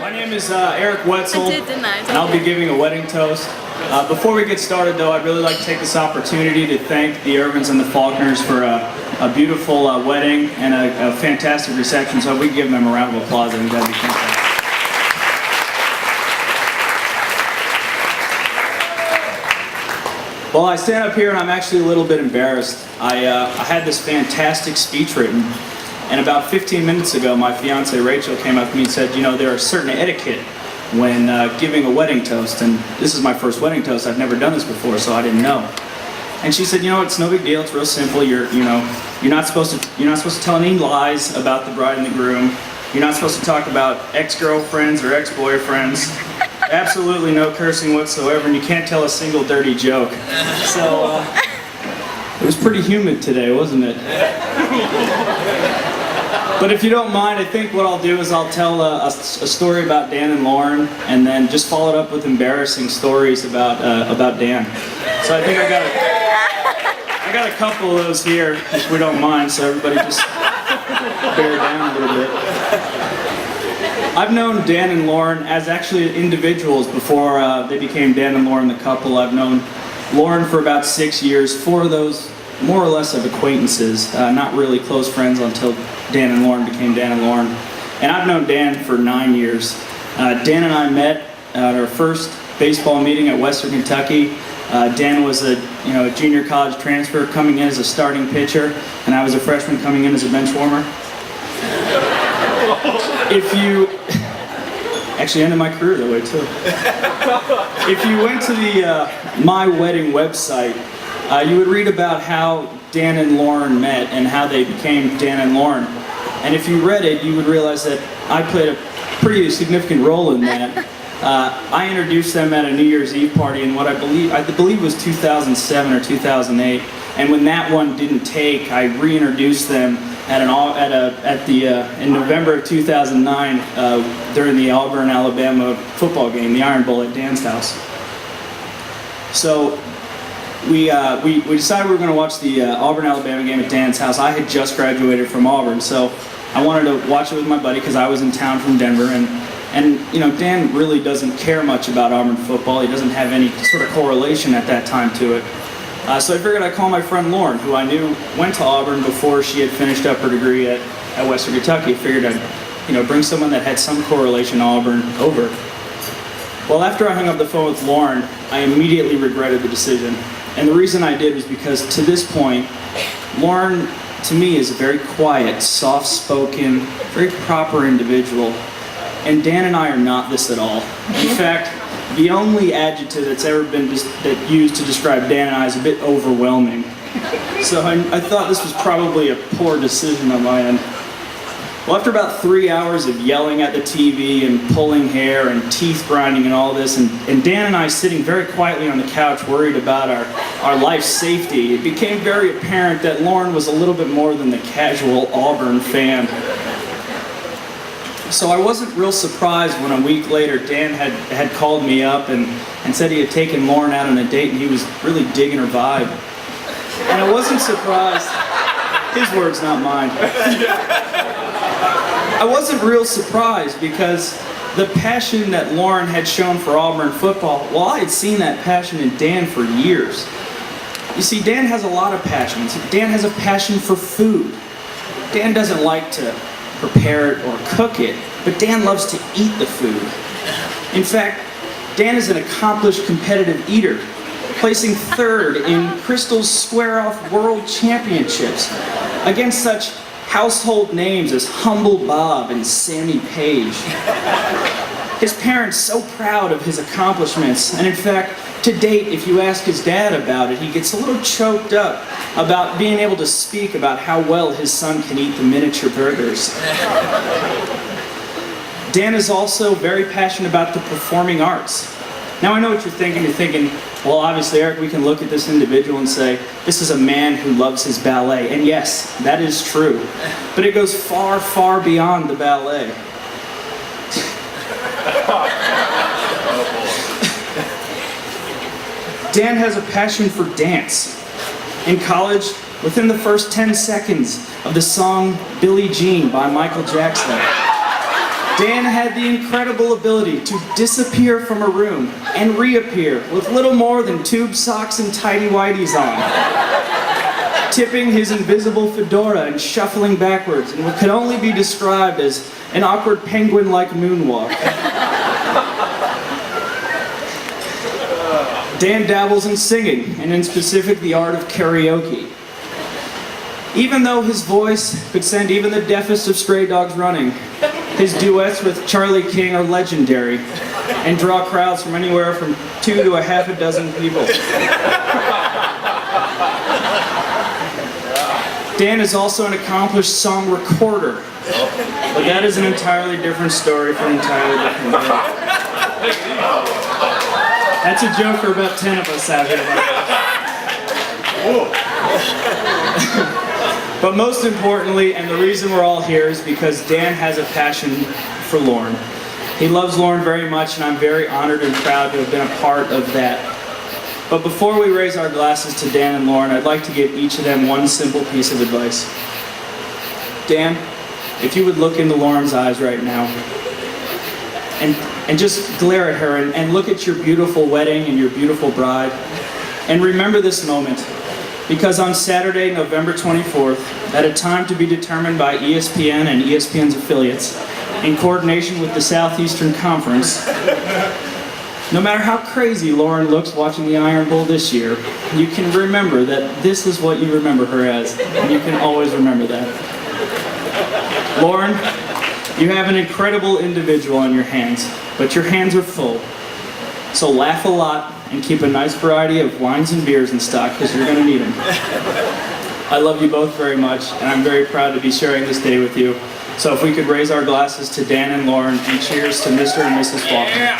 My name is Eric Wetzel, I did, didn't I? and I'll be giving a wedding toast. Before we get started, though, I'd really like to take this opportunity to thank the Irvins and the Faulkners for a beautiful wedding and a fantastic reception. So if we can give them a round of applause, I think that'd be fantastic. Well, I stand up here and I'm actually a little bit embarrassed. I had this fantastic speech written, and about 15 minutes ago, my fiance Rachel came up to me and said, you know, there are certain etiquette when giving a wedding toast, and this is my first wedding toast. I've never done this before, so I didn't know. And she said, you know, it's no big deal. It's real simple. You're not supposed to tell any lies about the bride and the groom. You're not supposed to talk about ex-girlfriends or ex-boyfriends. Absolutely no cursing whatsoever, and you can't tell a single dirty joke. So it was pretty humid today, wasn't it? But if you don't mind, I think what I'll do is I'll tell a story about Dan and Lauren, and then just follow it up with embarrassing stories about Dan. So I think I got a couple of those here, if we don't mind. So everybody just bear down a little bit. I've known Dan and Lauren as actually individuals before they became Dan and Lauren the couple. I've known Lauren for about 6 years. 4 of those more or less of acquaintances, not really close friends until Dan and Lauren became Dan and Lauren. And I've known Dan for 9 years. Dan and I met at our first baseball meeting at Western Kentucky. Dan was a junior college transfer coming in as a starting pitcher, and I was a freshman coming in as a bench warmer. If you actually ended my career that way too. If you went to the My Wedding website, you would read about how Dan and Lauren met and how they became Dan and Lauren. And if you read it, you would realize that I played a pretty significant role in that. I introduced them at a New Year's Eve party in what I believe was 2007 or 2008. And when that one didn't take, I reintroduced them in November of 2009 during the Auburn, Alabama football game, the Iron Bowl at Dan's house. So we decided we were going to watch the Auburn, Alabama game at Dan's house. I had just graduated from Auburn, so I wanted to watch it with my buddy because I was in town from Denver, and you know, Dan really doesn't care much about Auburn football. He doesn't have any sort of correlation at that time to it. So I figured I'd call my friend Lauren, who I knew went to Auburn before she had finished up her degree at Western Kentucky. I figured I'd bring someone that had some correlation to Auburn over. Well, after I hung up the phone with Lauren, I immediately regretted the decision. And the reason I did was because to this point, Lauren, to me, is a very quiet, soft-spoken, very proper individual. And Dan and I are not this at all. In fact, the only adjective that's ever been used to describe Dan and I is a bit overwhelming. So I thought this was probably a poor decision on my end. Well, after about 3 hours of yelling at the TV and pulling hair and teeth grinding and all this, and Dan and I sitting very quietly on the couch worried about our life safety, it became very apparent that Lauren was a little bit more than the casual Auburn fan. So I wasn't real surprised when a week later Dan had called me up and said he had taken Lauren out on a date and he was really digging her vibe. And I wasn't surprised. His words, not mine. I wasn't real surprised because the passion that Lauren had shown for Auburn football, well, I had seen that passion in Dan for years. You see, Dan has a lot of passions. Dan has a passion for food. Dan doesn't like to prepare it or cook it, but Dan loves to eat the food. In fact, Dan is an accomplished competitive eater, placing 3rd in Crystal's Square-Off World Championships against such household names as Humble Bob and Sammy Page. His parents so proud of his accomplishments, and in fact, to date, if you ask his dad about it, he gets a little choked up about being able to speak about how well his son can eat the miniature burgers. Dan is also very passionate about the performing arts. Now I know what you're thinking. You're thinking, well, obviously, Eric, we can look at this individual and say, this is a man who loves his ballet. And yes, that is true. But it goes far, far beyond the ballet. Dan has a passion for dance. In college, within the first 10 seconds of the song Billie Jean by Michael Jackson, Dan had the incredible ability to disappear from a room and reappear with little more than tube socks and tighty whities on, tipping his invisible fedora and shuffling backwards in what could only be described as an awkward penguin-like moonwalk. Dan dabbles in singing, and in specific the art of karaoke. Even though his voice could send even the deafest of stray dogs running, his duets with Charlie King are legendary and draw crowds from anywhere from 2 to a half a dozen people. Dan is also an accomplished song recorder, but that is an entirely different story for an entirely different day. That's a joke for about 10 of us out here. But most importantly, and the reason we're all here, is because Dan has a passion for Lauren. He loves Lauren very much, and I'm very honored and proud to have been a part of that. But before we raise our glasses to Dan and Lauren, I'd like to give each of them one simple piece of advice. Dan, if you would look into Lauren's eyes right now, and just glare at her and look at your beautiful wedding and your beautiful bride, and remember this moment. Because on Saturday, November 24th, at a time to be determined by ESPN and ESPN's affiliates, in coordination with the Southeastern Conference, no matter how crazy Lauren looks watching the Iron Bowl this year, you can remember that this is what you remember her as, and you can always remember that. Lauren, you have an incredible individual on your hands, but your hands are full. So laugh a lot and keep a nice variety of wines and beers in stock, because you're going to need them. I love you both very much, and I'm very proud to be sharing this day with you. So if we could raise our glasses to Dan and Lauren, and cheers to Mr. and Mrs. Faulkner.